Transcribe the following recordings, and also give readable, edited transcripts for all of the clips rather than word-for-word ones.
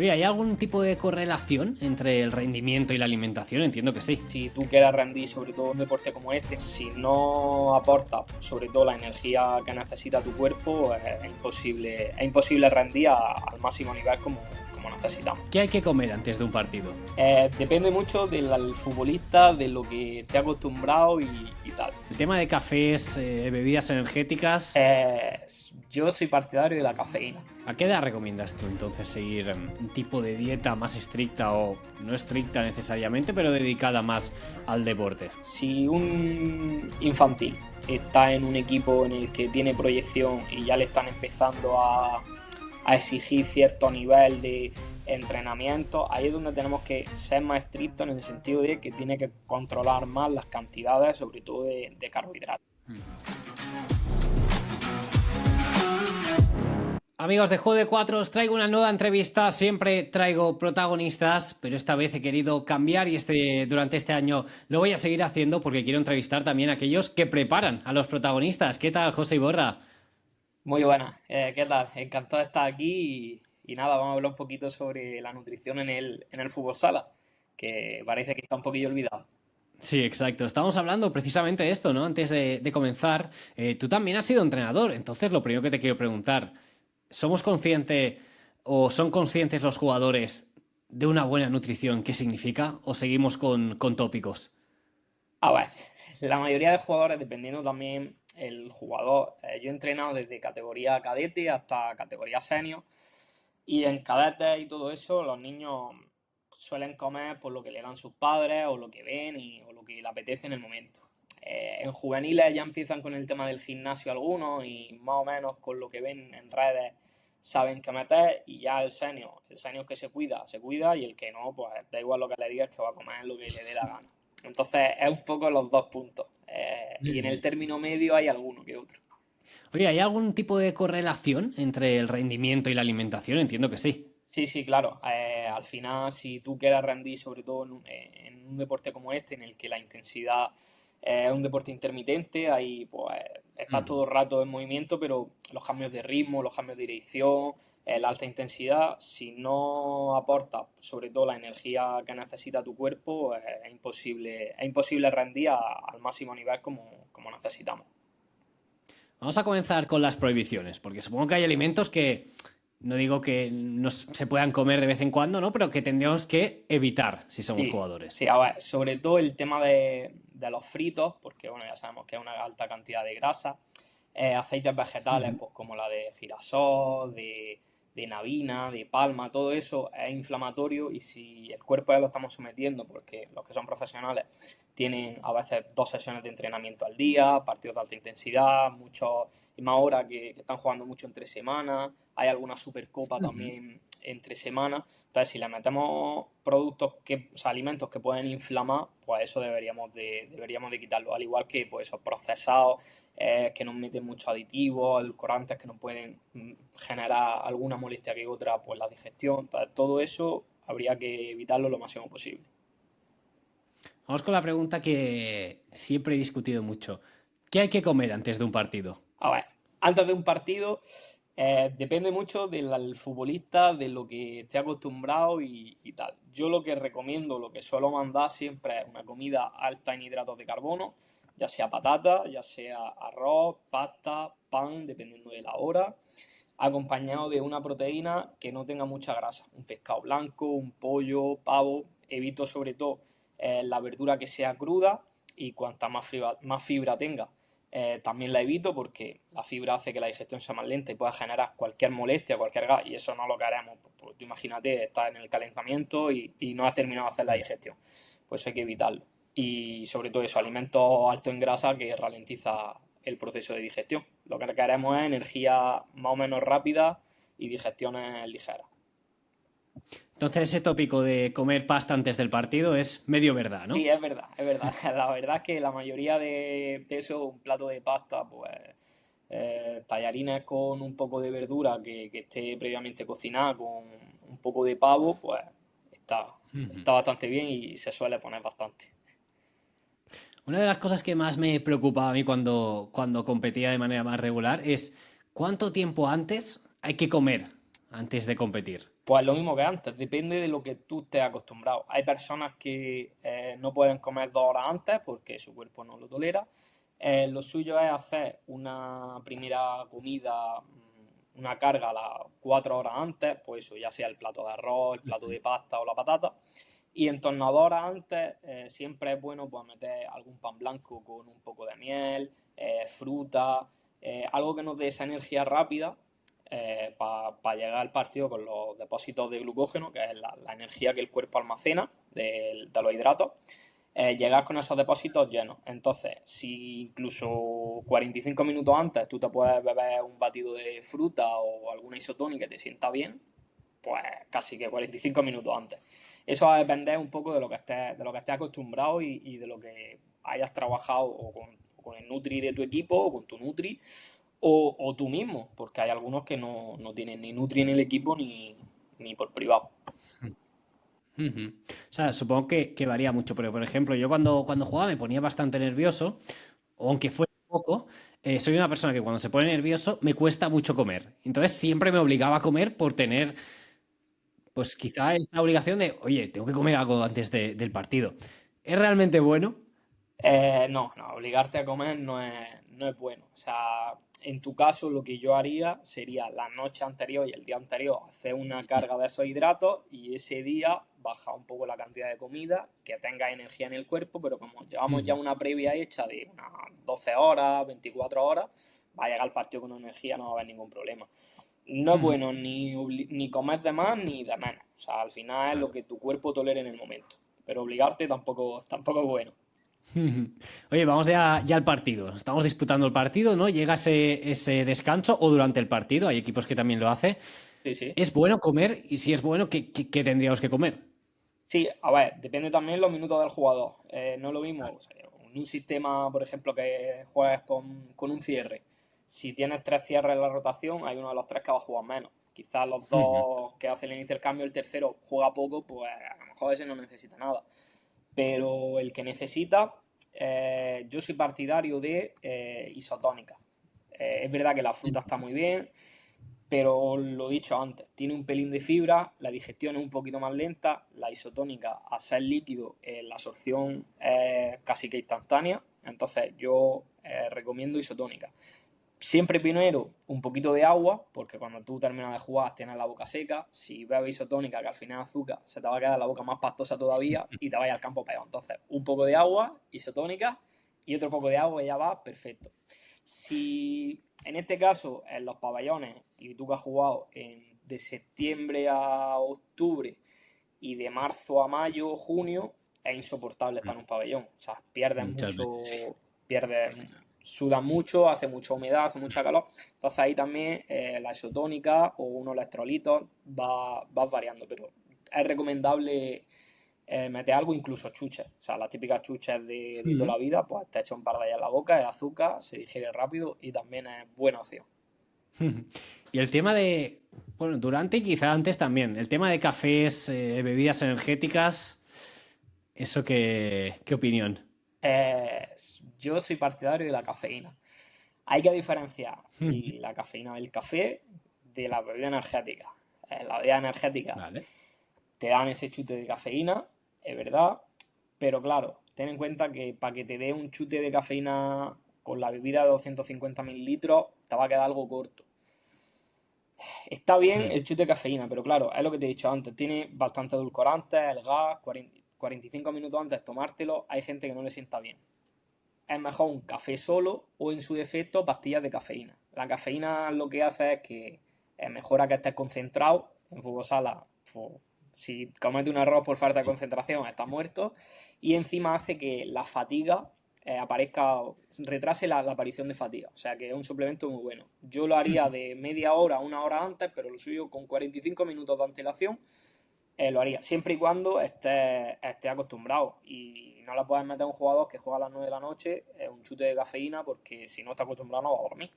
Oye, ¿hay algún tipo de correlación entre el rendimiento y la alimentación? Entiendo que sí. Si tú quieres rendir, sobre todo en un deporte como este, si no aportas sobre todo la energía que necesita tu cuerpo, es imposible rendir al máximo nivel como necesitamos. ¿Qué hay que comer antes de un partido? Depende mucho del futbolista, de lo que esté acostumbrado y tal. El tema de cafés, bebidas energéticas. Eh, yo soy partidario de la cafeína. ¿A qué edad recomiendas tú entonces seguir un tipo de dieta más estricta o no estricta necesariamente, pero dedicada más al deporte? Si un infantil está en un equipo en el que tiene proyección y ya le están empezando a exigir cierto nivel de entrenamiento, ahí es donde tenemos que ser más estrictos en el sentido de que tiene que controlar más las cantidades, sobre todo de carbohidratos. Amigos de Juego de Cuatro, os traigo una nueva entrevista. Siempre traigo protagonistas, pero esta vez he querido cambiar y durante este año lo voy a seguir haciendo porque quiero entrevistar también a aquellos que preparan a los protagonistas. ¿Qué tal, José Iborra? Muy buenas, ¿qué tal? Encantado de estar aquí y nada, vamos a hablar un poquito sobre la nutrición en el fútbol sala, que parece que está un poquillo olvidado. Sí, exacto. Estamos hablando precisamente de esto, ¿no? Antes de comenzar, tú también has sido entrenador, entonces lo primero que te quiero preguntar, ¿somos conscientes o son conscientes los jugadores de una buena nutrición? ¿Qué significa? ¿O seguimos con tópicos? A ver, la mayoría de jugadores, dependiendo también el jugador, yo he entrenado desde categoría cadete hasta categoría senior y en cadetes y todo eso los niños suelen comer por lo que le dan sus padres o lo que ven o lo que le apetece en el momento. En juveniles ya empiezan con el tema del gimnasio algunos y más o menos con lo que ven en redes saben qué meter y ya el senior que se cuida y el que no, pues da igual lo que le digas que va a comer lo que le dé la gana. Entonces es un poco los dos puntos. Y en el término medio hay alguno que otro. Oye, ¿hay algún tipo de correlación entre el rendimiento y la alimentación? Entiendo que sí. Sí, sí, claro. Al final, si tú quieres rendir, sobre todo en un deporte como este, en el que la intensidad es un deporte intermitente, ahí pues estás todo el rato en movimiento, pero los cambios de ritmo, los cambios de dirección, la alta intensidad, si no aportas sobre todo la energía que necesita tu cuerpo, es imposible rendir al máximo nivel como necesitamos. Vamos a comenzar con las prohibiciones, porque supongo que hay alimentos que no digo que no se puedan comer de vez en cuando, ¿no? Pero que tendríamos que evitar si somos Sí, jugadores. sí, a ver, sobre todo el tema de los fritos, porque bueno, ya sabemos que es una alta cantidad de grasa, aceites vegetales, pues como la de girasol, de navina, de palma, todo eso es inflamatorio y si el cuerpo ya lo estamos sometiendo, porque los que son profesionales tienen a veces 2 sesiones de entrenamiento al día, partidos de alta intensidad, muchos, y más ahora que están jugando mucho entre semanas, hay alguna supercopa también entre semanas, entonces si le metemos productos o sea, alimentos que pueden inflamar, pues eso deberíamos de quitarlo, al igual que pues esos procesados que nos meten muchos aditivos, edulcorantes que nos pueden generar alguna molestia que otra, pues la digestión, todo eso habría que evitarlo lo máximo posible. Vamos con la pregunta que siempre he discutido mucho. ¿Qué hay que comer antes de un partido? A ver, antes de un partido depende mucho del futbolista, de lo que esté acostumbrado y tal. Yo lo que recomiendo, lo que suelo mandar siempre es una comida alta en hidratos de carbono, ya sea patata, ya sea arroz, pasta, pan, dependiendo de la hora, acompañado de una proteína que no tenga mucha grasa, un pescado blanco, un pollo, pavo. Evito sobre todo la verdura que sea cruda y cuanta más fibra tenga, también la evito porque la fibra hace que la digestión sea más lenta y pueda generar cualquier molestia, cualquier gas, y eso no lo queremos. Pues tú imagínate, estás en el calentamiento y no has terminado de hacer la digestión. Pues hay que evitarlo. Y sobre todo eso, alimentos altos en grasa que ralentiza el proceso de digestión. Lo que queremos es energía más o menos rápida y digestiones ligeras. Entonces ese tópico de comer pasta antes del partido es medio verdad, Sí, ¿no? es verdad, es verdad. La verdad es que la mayoría de eso, un plato de pasta, pues tallarines con un poco de verdura que esté previamente cocinada, con un poco de pavo, pues está bastante bien y se suele poner bastante. Una de las cosas que más me preocupaba a mí cuando competía de manera más regular es cuánto tiempo antes hay que comer antes de competir. Pues lo mismo que antes, depende de lo que tú estés acostumbrado. Hay personas que no pueden comer 2 horas antes porque su cuerpo no lo tolera. Lo suyo es hacer una primera comida, una carga a las 4 horas antes, pues eso, ya sea el plato de arroz, el plato de pasta o la patata. Y en torno a 2 horas antes, siempre es bueno pues, meter algún pan blanco con un poco de miel, fruta, algo que nos dé esa energía rápida para llegar al partido con los depósitos de glucógeno, que es la energía que el cuerpo almacena de los hidratos. Llegar con esos depósitos llenos. Entonces, si incluso 45 minutos antes tú te puedes beber un batido de fruta o alguna isotónica que te sienta bien, pues casi que 45 minutos antes. Eso va a depender un poco de lo que estés acostumbrado y de lo que hayas trabajado o con el Nutri de tu equipo o con tu Nutri o tú mismo, porque hay algunos que no tienen ni Nutri en el equipo ni por privado. Ujú. O sea, supongo que varía mucho, pero por ejemplo, yo cuando jugaba me ponía bastante nervioso, aunque fuera poco. Soy una persona que cuando se pone nervioso me cuesta mucho comer. Entonces siempre me obligaba a comer por tener, pues quizá esa obligación de, oye, tengo que comer algo antes del partido. ¿Es realmente bueno? No, obligarte a comer no es bueno. O sea, en tu caso lo que yo haría sería la noche anterior y el día anterior hacer una carga de esos hidratos y ese día bajar un poco la cantidad de comida, que tenga energía en el cuerpo, pero como llevamos ya Ujú. una previa hecha de unas 12 horas, 24 horas, va a llegar al partido con energía, no va a haber ningún problema. No es Ujú. bueno ni comer de más ni de menos. O sea, al final es lo Claro. que tu cuerpo tolere en el momento. Pero obligarte tampoco es bueno. Ujú. Oye, vamos ya al partido. Estamos disputando el partido, ¿no? Llega ese descanso o durante el partido. Hay equipos que también lo hacen. Sí, sí. ¿Es bueno comer? Y si es bueno, ¿qué tendríamos que comer? Sí, a ver, depende también los minutos del jugador. No es lo mismo, o sea, en un sistema, por ejemplo, que juegues con un cierre. Si tienes 3 cierres en la rotación, hay uno de los tres que va a jugar menos. Quizás los Ujú. dos que hacen el intercambio, el tercero juega poco, pues a lo mejor ese no necesita nada. Pero el que necesita, yo soy partidario de isotónica. Es verdad que la fruta está muy bien, pero lo dicho antes, tiene un pelín de fibra, la digestión es un poquito más lenta, la isotónica, a ser líquido, la absorción es casi que instantánea, entonces yo recomiendo isotónica. Siempre primero un poquito de agua, porque cuando tú terminas de jugar tienes la boca seca, si bebes isotónica, que al final es azúcar, se te va a quedar la boca más pastosa todavía y te vaya al campo peor. Entonces, un poco de agua, isotónica, y otro poco de agua y ya va, perfecto. Si en este caso, en los pabellones, y tú que has jugado de septiembre a octubre y de marzo a mayo, junio, es insoportable estar en un pabellón. O sea, pierdes Muchas veces, sí. mucho, pierdes, sudas mucho, hace mucha humedad, hace mucha calor. Entonces ahí también la isotónica o unos electrolitos vas variando, pero es recomendable meter algo, incluso chuches. O sea, las típicas chuches de toda Ujú. la vida, pues te echa un par de ellas en la boca, es azúcar, se digiere rápido y también es buena opción. Ujú. Y el tema de, bueno, durante y quizá antes también, el tema de cafés, bebidas energéticas, ¿eso qué opinión? Eh, yo soy partidario de la cafeína. Hay que diferenciar Ujú. la cafeína del café de la bebida energética. La bebida energética Vale. te dan ese chute de cafeína, es verdad, pero claro, ten en cuenta que para que te dé un chute de cafeína con la bebida de 250 mililitros, te va a quedar algo corto. Está bien Ujú. el chute de cafeína, pero claro, es lo que te he dicho antes, tiene bastante edulcorantes, el gas, 45 minutos antes de tomártelo, hay gente que no le sienta bien. Es mejor un café solo o en su defecto pastillas de cafeína. La cafeína lo que hace es que mejora que estés concentrado. En fútbol sala, pues, si cometes un error por falta de Sí. concentración, estás muerto. Y encima hace que la fatiga aparezca, retrase la aparición de fatiga. O sea que es un suplemento muy bueno. Yo lo haría Ujú. de media hora a una hora antes, pero lo suyo con 45 minutos de antelación lo haría, siempre y cuando esté acostumbrado. Y no le puedes meter a un jugador que juega a las 9 de la noche un chute de cafeína porque si no está acostumbrado no va a dormir.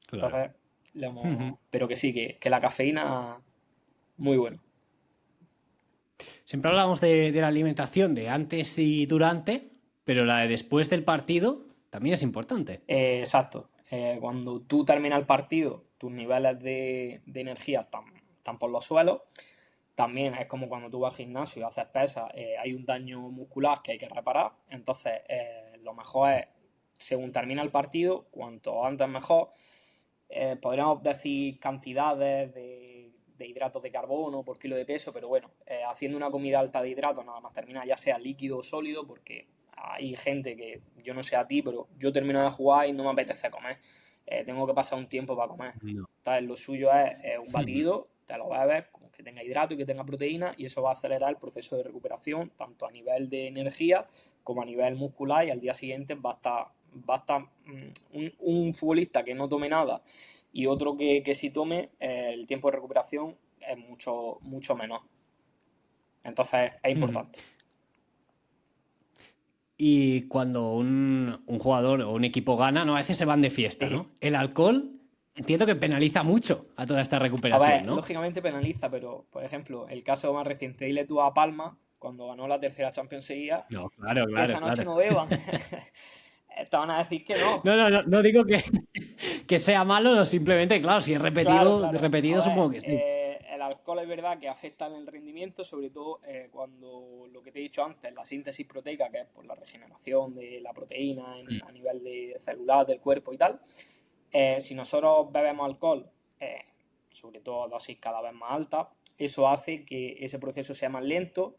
Claro. Entonces, Ujú. pero que sí, que la cafeína, muy bueno. Siempre hablamos de la alimentación de antes y durante, pero la de después del partido también es importante. Exacto. Cuando tú terminas el partido, tus niveles de energía están están por los suelos. También es como cuando tú vas al gimnasio y haces pesas, hay un daño muscular que hay que reparar. Entonces, lo mejor es, según termina el partido, cuanto antes mejor. Podríamos decir cantidades de hidratos de carbono por kilo de peso, pero bueno, haciendo una comida alta de hidratos, nada más terminar, ya sea líquido o sólido, porque hay gente que, yo no sé a ti, pero yo termino de jugar y no me apetece comer. Tengo que pasar un tiempo para comer. No. Entonces, lo suyo es un batido, te lo bebes, como que tenga hidrato y que tenga proteína, y eso va a acelerar el proceso de recuperación, tanto a nivel de energía como a nivel muscular, y al día siguiente va a estar un futbolista que no tome nada y otro que sí tome, el tiempo de recuperación es mucho, mucho menor. Entonces es importante. Y cuando un jugador o un equipo gana, ¿no? A veces se van de fiesta, Sí. ¿no? El alcohol entiendo que penaliza mucho a toda esta A recuperación, ver, ¿no? lógicamente penaliza, pero por ejemplo, el caso más reciente, dile tú a Palma, cuando ganó la tercera Champions seguida, No, claro, que claro, esa noche claro. no beban. Te van a decir que no. No digo que sea malo, no, simplemente, claro, si es Claro, repetido, claro. A repetido ver, supongo que sí. el alcohol es verdad que afecta en el rendimiento, sobre todo cuando lo que te he dicho antes, la síntesis proteica, que es por la regeneración de la proteína a nivel de celular del cuerpo y tal. Si nosotros bebemos alcohol, eh, sobre todo a dosis cada vez más altas, eso hace que ese proceso sea más lento.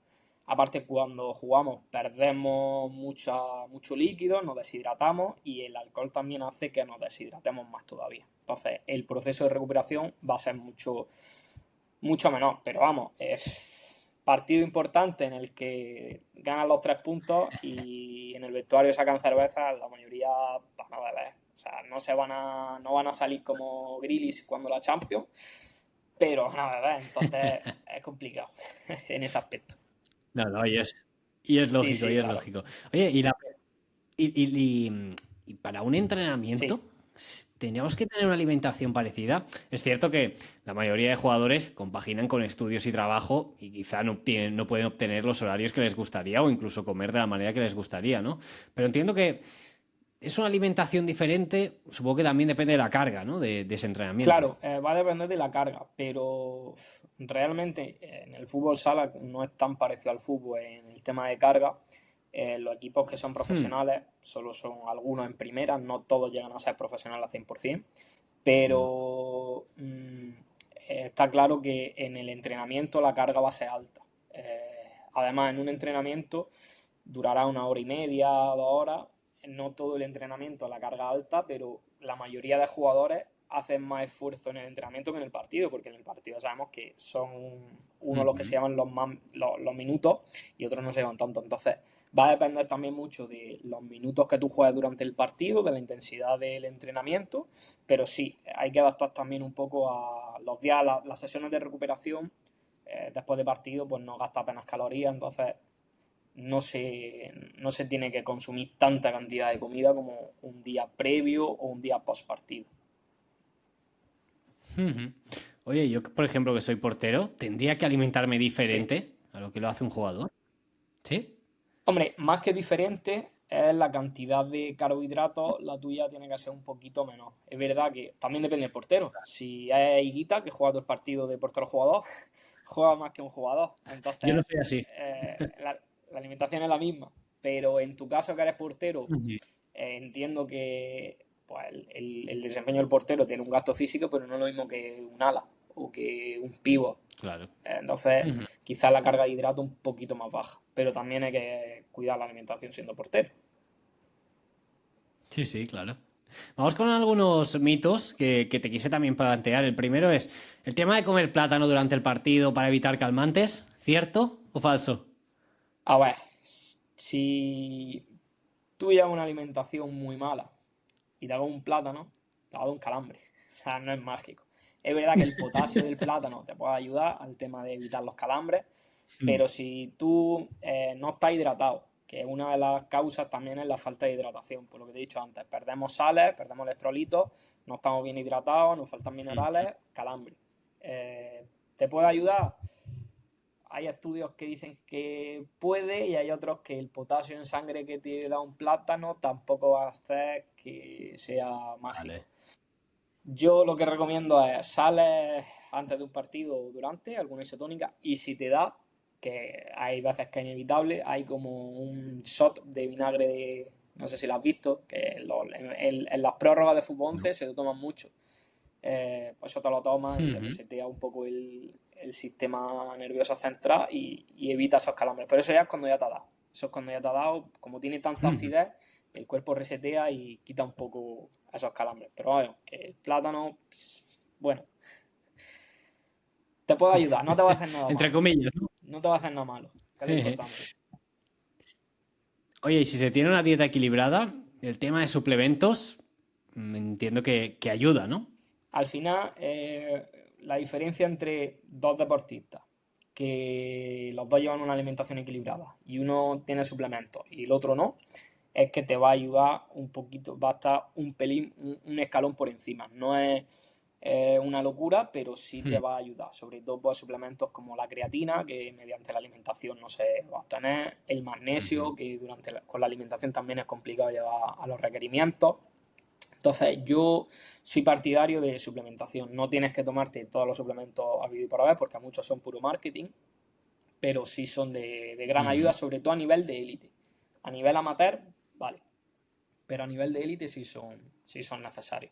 Aparte, cuando jugamos perdemos mucho líquido, nos deshidratamos y el alcohol también hace que nos deshidratemos más todavía. Entonces, el proceso de recuperación va a ser mucho, mucho menor. Pero vamos, es partido importante en el que ganan los 3 puntos y en el vestuario sacan cervezas, la mayoría van a beber. O sea, no van a salir como Grealish cuando la Champions, pero van a beber. Entonces, es complicado en ese aspecto. No, y es Sí, lógico, sí, y es claro. lógico. Oye, y para un Sí. entrenamiento, ¿tendríamos que tener una alimentación parecida? Es cierto que la mayoría de jugadores compaginan con estudios y trabajo y quizá no pueden obtener los horarios que les gustaría o incluso comer de la manera que les gustaría, ¿no? Pero entiendo que es una alimentación diferente, supongo que también depende de la carga, ¿no? De ese entrenamiento. Claro, va a depender de la carga, pero realmente en el fútbol sala no es tan parecido al fútbol en el tema de carga. Los equipos que son Hmm. profesionales solo son algunos en primera, no todos llegan a ser profesionales al 100%, No. pero está claro que en el entrenamiento la carga va a ser alta. Además, en un entrenamiento durará 1 hora y media, 2 horas. No todo el entrenamiento a la carga alta, pero la mayoría de jugadores hacen más esfuerzo en el entrenamiento que en el partido, porque en el partido sabemos que son unos los que se Ujú. llevan los minutos y otros no se llevan tanto. Entonces, va a depender también mucho de los minutos que tú juegues durante el partido, de la intensidad del entrenamiento, pero sí, hay que adaptar también un poco a los días, las sesiones de recuperación. Después de partido, pues no gasta apenas calorías, entonces no se tiene que consumir tanta cantidad de comida como un día previo o un día post partido. Ujú. Oye, yo, por ejemplo, que soy portero, ¿tendría que alimentarme Sí. diferente a lo que lo hace un jugador? ¿Sí? Hombre, más que diferente es la cantidad de carbohidratos, la tuya tiene que ser un poquito menor. Es verdad que también depende del portero. Si es Higuita, que juega dos partidos de portero jugador, juega más que un jugador. Yo no Entonces, soy así. la alimentación es la misma. Pero en tu caso, que eres portero, Ujú. entiendo que pues, el desempeño del portero tiene un gasto físico, pero no es lo mismo que un ala o que un pívot. Claro. Entonces, Ujú. quizás la carga de hidrato un poquito más baja, pero también hay que cuidar la alimentación siendo portero. Sí, sí, claro. Vamos con algunos mitos que te quise también plantear. El primero es el tema de comer plátano durante el partido para evitar calmantes. ¿Cierto o falso? A ver, si tú llevas una alimentación muy mala y te hago un plátano, te va a dar un calambre. O sea, no es mágico. Es verdad que el potasio del plátano te puede ayudar al tema de evitar los calambres, Mm. pero si tú no estás hidratado, que una de las causas también es la falta de hidratación, por lo que te he dicho antes, perdemos sales, perdemos electrolitos, no estamos bien hidratados, nos faltan Ujú. minerales, calambre. ¿Te puede ayudar? Hay estudios que dicen que puede y hay otros que el potasio en sangre que te da un plátano tampoco va a hacer que sea mágico. Vale. Yo lo que recomiendo es sales antes de un partido o durante, alguna isotónica, y si te da, que hay veces que es inevitable, hay como un shot de vinagre de, no sé si lo has visto, que en las prórrogas de fútbol 11 se lo toman mucho. Pues eso te lo tomas y Ujú. resetea un poco el sistema nervioso central y evita esos calambres. Pero eso ya es cuando ya te ha dado. Eso es cuando ya te ha dado, como tiene tanta Ujú. acidez, el cuerpo resetea y quita un poco esos calambres. Pero vaya, que el plátano, bueno, te puede ayudar, no te va a hacer nada Entre malo. comillas, ¿no? No te va a hacer nada malo, que es lo importante. Oye, y si se tiene una dieta equilibrada, el tema de suplementos, entiendo que ayuda, ¿no? Al final, la diferencia entre dos deportistas que los dos llevan una alimentación equilibrada y uno tiene suplementos y el otro no, es que te va a ayudar un poquito, va a estar un pelín, un escalón por encima. No es una locura, pero sí te Hmm. va a ayudar. Sobre todo por suplementos como la creatina, que mediante la alimentación no se va a obtener, el magnesio, Ujú. que con la alimentación también es complicado llevar a los requerimientos. Entonces, yo soy partidario de suplementación. No tienes que tomarte todos los suplementos habido y por haber, porque muchos son puro marketing, pero sí son de gran ayuda, Ujú. sobre todo a nivel de élite. A nivel amateur, vale, pero a nivel de élite sí son necesarios.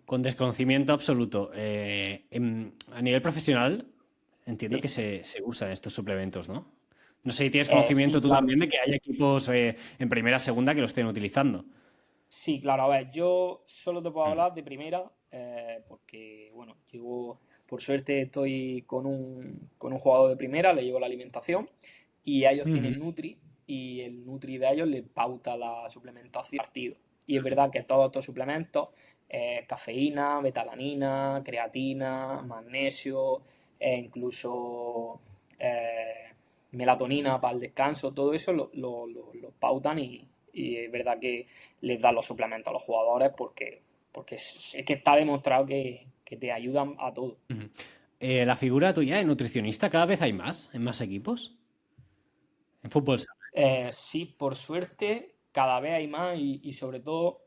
Con desconocimiento absoluto. A nivel profesional, entiendo que Sí, se usan estos suplementos, ¿no? No sé si tienes conocimiento sí, tú claro. también de que hay equipos en primera, segunda que lo estén utilizando. Sí, claro, a ver, yo solo te puedo Mm. hablar de primera, porque, bueno, por suerte estoy con un jugador de primera, le llevo la alimentación y ellos Ujú. tienen Nutri y el Nutri de ellos le pauta la suplementación partido. Y es verdad que todos estos suplementos, cafeína, betalanina, creatina, magnesio, incluso eh, melatonina para el descanso, todo eso lo pautan y es verdad que les da los suplementos a los jugadores porque es que está demostrado que te ayudan a todo. Ujú. La figura tuya de nutricionista cada vez hay más en más equipos. En fútbol sala. Sí, por suerte, cada vez hay más y sobre todo,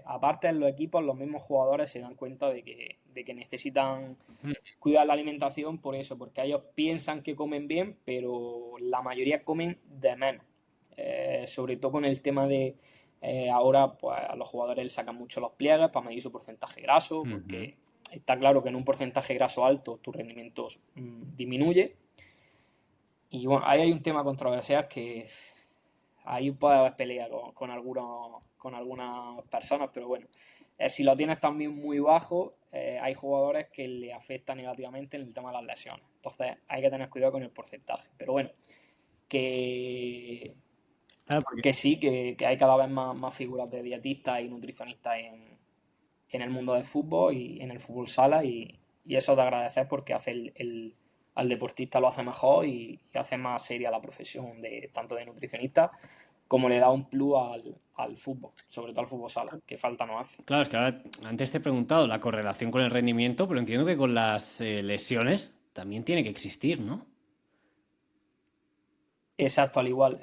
aparte en los equipos, los mismos jugadores se dan cuenta de que necesitan Mm. cuidar la alimentación por eso, porque ellos piensan que comen bien, pero la mayoría comen de menos. Sobre todo con el tema de ahora, pues a los jugadores les sacan mucho los pliegues para medir su porcentaje graso, Ujú. porque está claro que en un porcentaje graso alto tu rendimiento disminuye. Y bueno, ahí hay un tema controversial que ahí puede haber pelea con algunas personas, pero bueno, si lo tienes también muy bajo, hay jugadores que le afecta negativamente en el tema de las lesiones. Entonces hay que tener cuidado con el porcentaje. Pero bueno, que, Claro, porque que sí, que hay cada vez más figuras de dietistas y nutricionistas en el mundo del fútbol y en el fútbol sala y eso de agradecer porque hace al deportista lo hace mejor y hace más seria la profesión de tanto de nutricionista como le da un plus al fútbol, sobre todo al fútbol sala, que falta no hace. claro, es que ahora antes te he preguntado la correlación con el rendimiento, pero entiendo que con las lesiones también tiene que existir, ¿no? Exacto, al igual,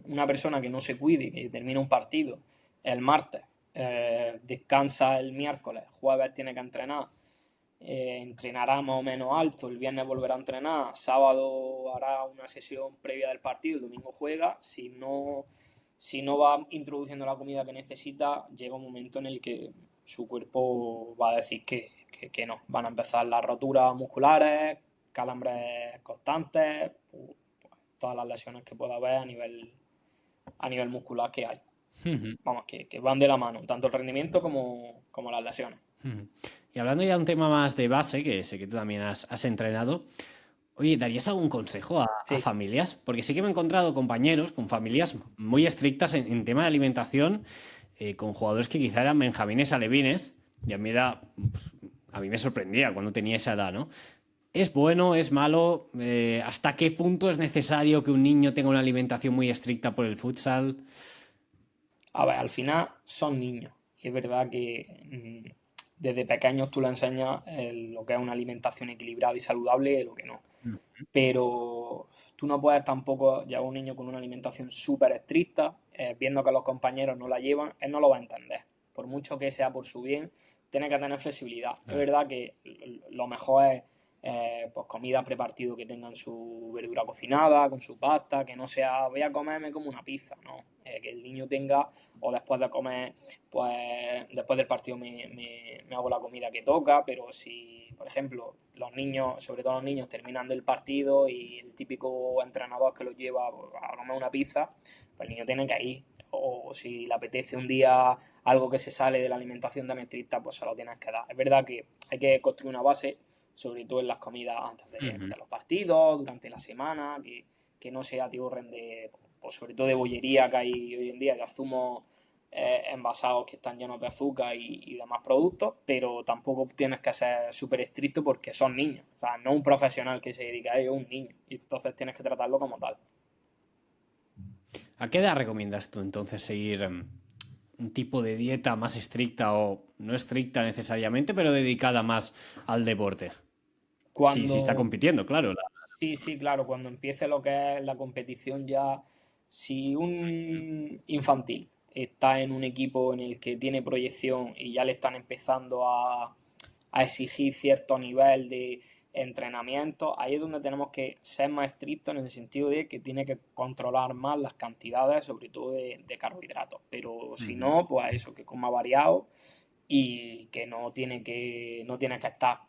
una persona que no se cuide, que termina un partido el martes, descansa el miércoles, jueves tiene que entrenar, entrenará más o menos alto, el viernes volverá a entrenar, sábado hará una sesión previa del partido, el domingo juega, si no va introduciendo la comida que necesita, llega un momento en el que su cuerpo va a decir que no, van a empezar las roturas musculares, calambres constantes, todas las lesiones que pueda haber a nivel muscular que hay. Ujú. Vamos, que van de la mano, tanto el rendimiento como las lesiones. Ujú. Y hablando ya de un tema más de base, que sé que tú también has entrenado, oye, ¿darías algún consejo a Sí. familias? Porque sí que me he encontrado compañeros con familias muy estrictas en tema de alimentación, con jugadores que quizá eran benjamines alevines, y a mí pues, a mí me sorprendía cuando tenía esa edad, ¿no? ¿Es bueno, es malo? ¿Hasta qué punto es necesario que un niño tenga una alimentación muy estricta por el futsal? A ver, al final son niños. Y es verdad que desde pequeños tú le enseñas lo que es una alimentación equilibrada y saludable y lo que no. Pero tú no puedes tampoco llevar a un niño con una alimentación súper estricta, viendo que los compañeros no la llevan, él no lo va a entender. Por mucho que sea por su bien, tienes que tener flexibilidad. Es Claro. verdad que lo mejor es pues comida prepartido que tengan su verdura cocinada, con su pasta, que no sea voy a comerme como una pizza, ¿no? Que el niño tenga, o después de comer, pues después del partido me hago la comida que toca, pero si, por ejemplo, los niños, sobre todo los niños, terminan del partido y el típico entrenador que los lleva a comer una pizza, pues el niño tiene que ir. O si le apetece un día algo que se sale de la alimentación de mestrita, pues se lo tienes que dar. Es verdad que hay que construir una base, sobre todo en las comidas antes Ujú. de los partidos, durante la semana, que no se atiborren de, pues sobre todo de bollería que hay hoy en día, de zumos envasados que están llenos de azúcar y demás productos, pero tampoco tienes que ser súper estricto porque son niños. O sea, no un profesional que se dedica a ello, es un niño. Y entonces tienes que tratarlo como tal. ¿A qué edad recomiendas tú entonces seguir un tipo de dieta más estricta o no estricta necesariamente, pero dedicada más al deporte? Sí, sí está Cuando compitiendo, claro. Sí, sí, claro, cuando empiece lo que es la competición ya, si un infantil está en un equipo en el que tiene proyección y ya le están empezando a exigir cierto nivel de entrenamiento, ahí es donde tenemos que ser más estrictos en el sentido de que tiene que controlar más las cantidades, sobre todo de carbohidratos. Pero si Ujú. no, pues eso, que coma variado y que no tiene que estar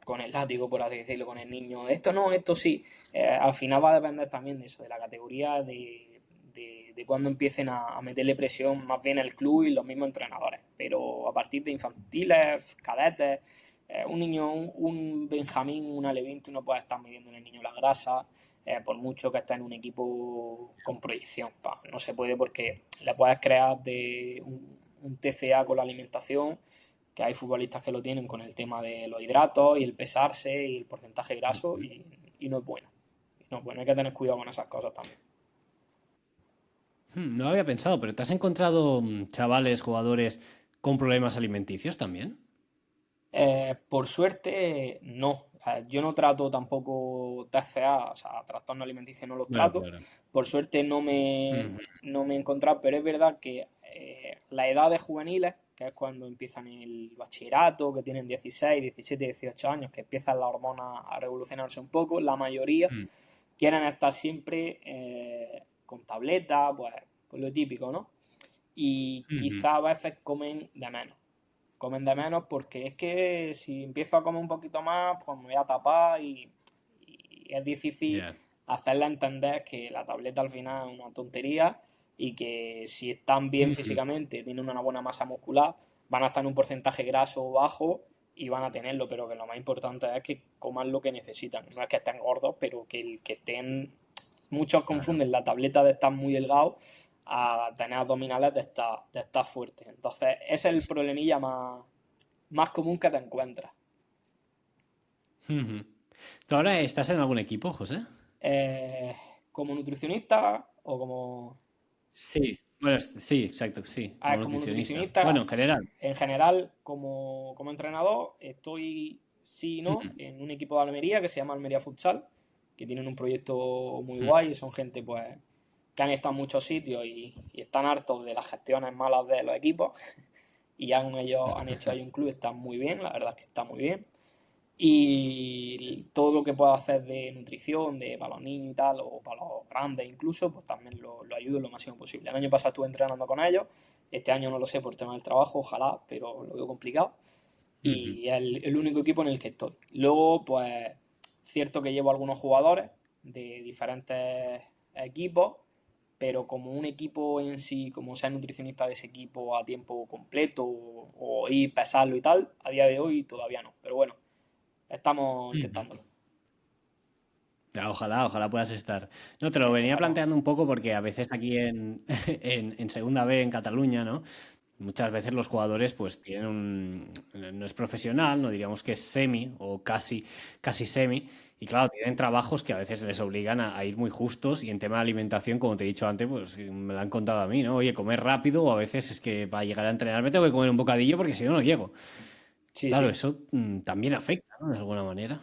con el látigo, por así decirlo, con el niño. Esto no, esto sí. Al final va a depender también de eso, de la categoría, de cuando empiecen a meterle presión más bien el club y los mismos entrenadores. Pero a partir de infantiles, cadetes, un niño, un Benjamín, un Ale20, no puede estar midiendo en el niño la grasa, por mucho que esté en un equipo con proyección. No se puede porque le puedes crear de un TCA con la alimentación, que hay futbolistas que lo tienen con el tema de los hidratos y el pesarse y el porcentaje graso y no es bueno. No es bueno, hay que tener cuidado con esas cosas también. No lo había pensado, pero ¿te has encontrado chavales, jugadores con problemas alimenticios también? Por suerte, no. Yo no trato tampoco TCA, o sea, trastorno alimenticio no los Claro, trato. claro. Por suerte Ujú. no me he encontrado, pero es verdad que la edad de juveniles, que es cuando empiezan el bachillerato, que tienen 16, 17, 18 años, que empiezan las hormonas a revolucionarse un poco, la mayoría Mm. quieren estar siempre con tabletas, pues lo típico, ¿no? Y Ujú. quizá a veces comen de menos porque es que si empiezo a comer un poquito más, pues me voy a tapar y es difícil Ya. hacerle entender que la tableta al final es una tontería y que si están bien Ujú. físicamente, tienen una buena masa muscular, van a estar en un porcentaje graso bajo y van a tenerlo, pero que lo más importante es que coman lo que necesitan. No es que estén gordos, pero que estén... Muchos Claro. confunden la tableta de estar muy delgado a tener abdominales de estar fuerte. Entonces, ese es el problemilla más común que te encuentras. Ujú. ¿Tú ahora estás en algún equipo, José? Eh, Como nutricionista o como... Sí. Bueno, sí, exacto, sí, A como ver, como nutricionista. nutricionista, Bueno, en general. en general, como entrenador, estoy, sí y no, Ujú. en un equipo de Almería que se llama Almería Futsal, que tienen un proyecto muy Ujú. guay y son gente pues que han estado en muchos sitios y están hartos de las gestiones malas de los equipos y ellos han hecho ahí un club, está muy bien, la verdad es que está muy bien. Y todo lo que pueda hacer de nutrición, para los niños y tal, o para los grandes incluso, pues también lo ayudo lo máximo posible. El año pasado estuve entrenando con ellos, este año no lo sé por tema del trabajo, ojalá, pero lo veo complicado. Ujú. Y es el único equipo en el que estoy. Luego, pues, cierto que llevo algunos jugadores de diferentes equipos, pero como un equipo en sí, como ser nutricionista de ese equipo a tiempo completo o ir pesarlo y tal, a día de hoy todavía no. Pero bueno, estamos Ujú. intentándolo. Ya, ojalá, ojalá puedas estar. No, te lo venía Esperemos. planteando un poco porque a veces aquí en Segunda B, en Cataluña, ¿no? Muchas veces los jugadores pues tienen no es profesional, no diríamos que es semi o casi, casi semi, y claro, tienen trabajos que a veces les obligan a ir muy justos y en tema de alimentación, como te he dicho antes, pues me lo han contado a mí, ¿no? Oye, comer rápido o a veces es que para llegar a entrenar me tengo que comer un bocadillo porque si no, no llego. Sí, Claro, sí. eso también afecta, ¿no? De alguna manera.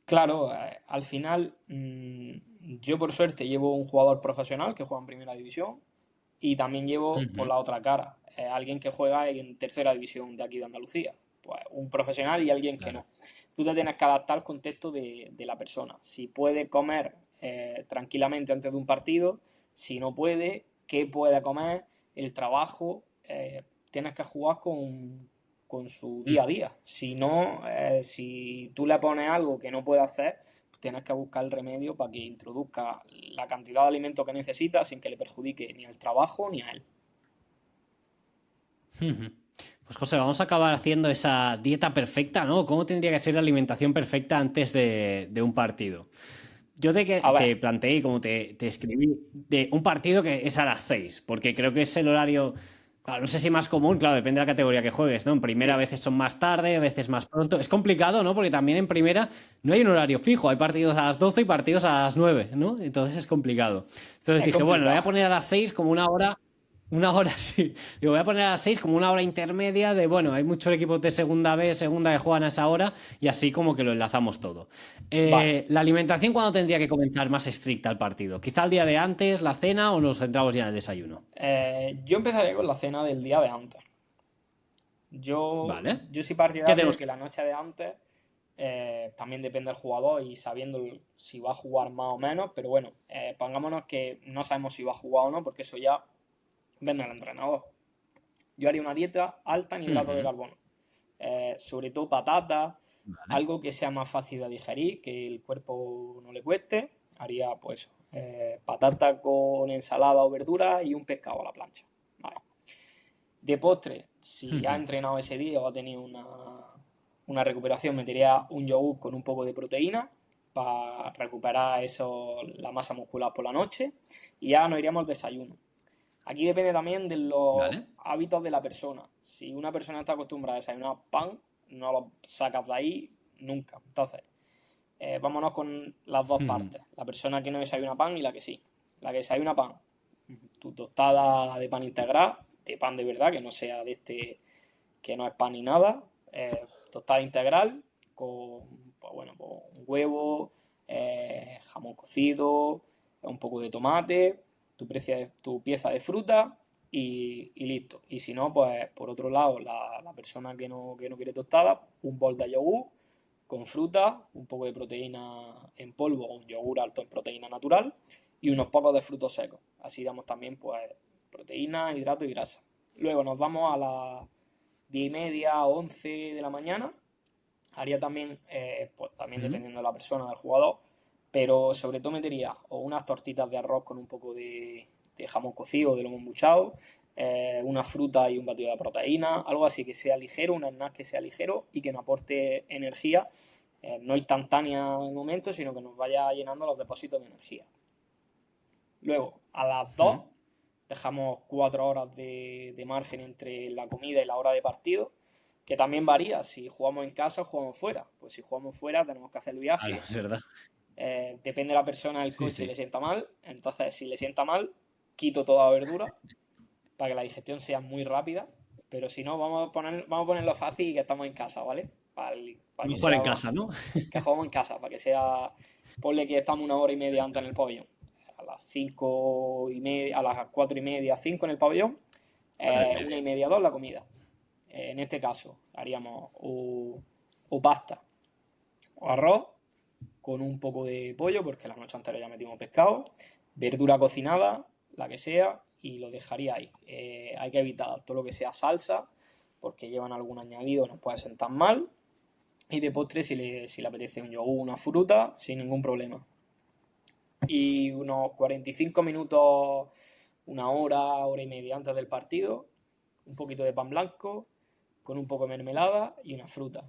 Claro, al final yo por suerte llevo un jugador profesional que juega en primera división y también llevo por Ujú. la otra cara alguien que juega en tercera división de aquí de Andalucía. pues, un profesional y alguien que Claro. no. Tú te tienes que adaptar al contexto de la persona. Si puede comer tranquilamente antes de un partido, si no puede, qué puede comer, el trabajo, tienes que jugar con su día a Mm. día. Si no, si tú le pones algo que no puede hacer, pues tienes que buscar el remedio para que introduzca la cantidad de alimento que necesita sin que le perjudique ni al trabajo ni a él. Ujú. Pues José, vamos a acabar haciendo esa dieta perfecta, ¿no? ¿Cómo tendría que ser la alimentación perfecta antes de un partido? Yo A ver, te planteé, como te escribí, de un partido que es a las 6, porque creo que es el horario, claro, no sé si más común, claro, depende de la categoría que juegues, ¿no? En primera a sí, veces son más tarde, a veces más pronto. Es complicado, ¿no? Porque también en primera no hay un horario fijo, hay partidos a las 12 y partidos a las 9, ¿no? Entonces es complicado. Entonces es dije, bueno, le voy a complicado. poner a las 6 como una hora sí. Digo, voy a poner a las 6 como una hora intermedia de, bueno, hay muchos equipos de segunda B, segunda que juegan a esa hora y así como que lo enlazamos todo. Vale. La alimentación, ¿cuándo tendría que comenzar más estricta el partido? ¿Quizá el día de antes, la cena o nos centramos ya en el desayuno? Yo empezaría con la cena del día de antes. Yo, ¿Vale? yo soy ¿Qué partidario de tenemos? que la noche de antes también depende del jugador y sabiendo si va a jugar más o menos, pero bueno, pongámonos que no sabemos si va a jugar o no, porque eso ya depende del entrenador. Yo haría una dieta alta en hidratos de Ujú. carbono, sobre todo patatas, Vale. algo que sea más fácil de digerir, que el cuerpo no le cueste. Haría pues patata con ensalada o verdura y un pescado a la plancha. Vale. De postre, si ha Ujú. entrenado ese día o ha tenido una recuperación, metería un yogur con un poco de proteína para recuperar la masa muscular por la noche y ya nos iríamos al desayuno. Aquí depende también de los Vale. hábitos de la persona. Si una persona está acostumbrada a desayunar pan, no lo sacas de ahí nunca. Entonces, vámonos con las dos Ujú. partes. La persona que no desayuna pan y la que sí. La que desayuna pan, tu tostada de pan integral, de pan de verdad, que no sea de este que no es pan ni nada, tostada integral con, pues bueno, pues un huevo, jamón cocido, un poco de tomate, tu pieza de fruta y listo. Y si no, pues por otro lado, la persona que no quiere tostada, un bol de yogur con fruta, un poco de proteína en polvo o un yogur alto en proteína natural y unos pocos de frutos secos. Así damos también pues proteína, hidrato y grasa. Luego nos vamos a las 10:30, 11 de la mañana. Haría también, pues también Ujú. dependiendo de la persona, del jugador, pero sobre todo metería o unas tortitas de arroz con un poco de jamón cocido o de lomo embuchado, una fruta y un batido de proteína, algo así que sea ligero, un snack que sea ligero y que nos aporte energía, no instantánea en el momento, sino que nos vaya llenando los depósitos de energía. Luego, a las 2 Ujú. dejamos 4 horas de margen entre la comida y la hora de partido, que también varía si jugamos en casa o jugamos fuera. Pues si jugamos fuera tenemos que hacer el Claro, viaje. es verdad. Depende de la persona, el Sí, coche sí. le sienta mal. Entonces, si le sienta mal, quito toda la verdura para que la digestión sea muy rápida. Pero si no, vamos a ponerlo fácil y que estamos en casa, ¿vale? Para que Vamos a jugar sea en casa, ¿no? que jugamos en casa, para que sea. Ponle que estamos una hora y media antes en el pabellón. A las 5:30, a las 4:30, 5 en el pabellón, Cuatro y 1:30, 2 la comida. En este caso, haríamos o pasta o arroz con un poco de pollo, porque la noche anterior ya metimos pescado, verdura cocinada, la que sea, y lo dejaría ahí. Hay que evitar todo lo que sea salsa, porque llevan algún añadido, nos puede sentar mal. Y de postre, si le apetece un yogur, una fruta, sin ningún problema. Y unos 45 minutos, una hora, hora y media antes del partido, un poquito de pan blanco, con un poco de mermelada y una fruta.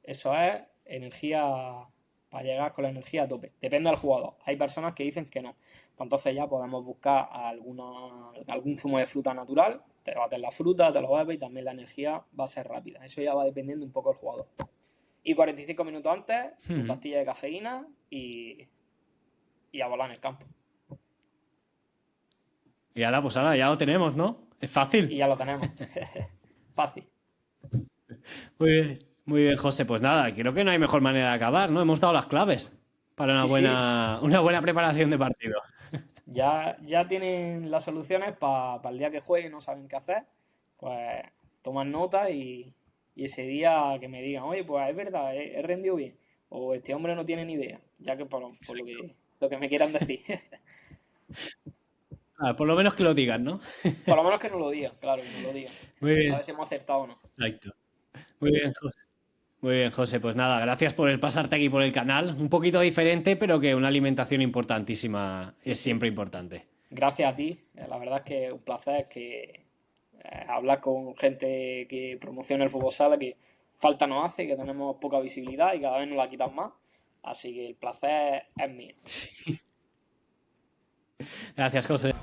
Eso es energía para llegar con la energía a tope. Depende del jugador. Hay personas que dicen que no. Pues entonces ya podemos buscar algún zumo de fruta natural, te bates la fruta, te lo bebes y también la energía va a ser rápida. Eso ya va dependiendo un poco del jugador. Y 45 minutos antes, tu Ujú. pastilla de cafeína y a volar en el campo. Y ahora, pues ahora ya lo tenemos, ¿no? Es Y fácil. ya lo tenemos. Fácil. Muy bien, José. Pues nada, creo que no hay mejor manera de acabar, ¿no? Hemos dado las claves para Sí, sí. una buena preparación de partido. Ya tienen las soluciones para el día que jueguen y no saben qué hacer. Pues toman nota y ese día que me digan, oye, pues es verdad, he rendido bien, o este hombre no tiene ni idea, ya que por lo que me quieran decir. Ah, por lo menos que lo digan, ¿no? Por lo menos que no lo digan, claro, que no lo digan. Muy A bien, ver si hemos acertado o no. exacto. Muy bien, muy bien, José. Pues nada, gracias por el pasarte aquí por el canal. Un poquito diferente, pero que una alimentación importantísima Sí, es sí. siempre importante. Gracias a ti, la verdad es que es un placer que hablar con gente que promociona el fútbol sala, que falta nos hace, que tenemos poca visibilidad y cada vez nos la quitan más. Así que el placer es mío. Gracias, José.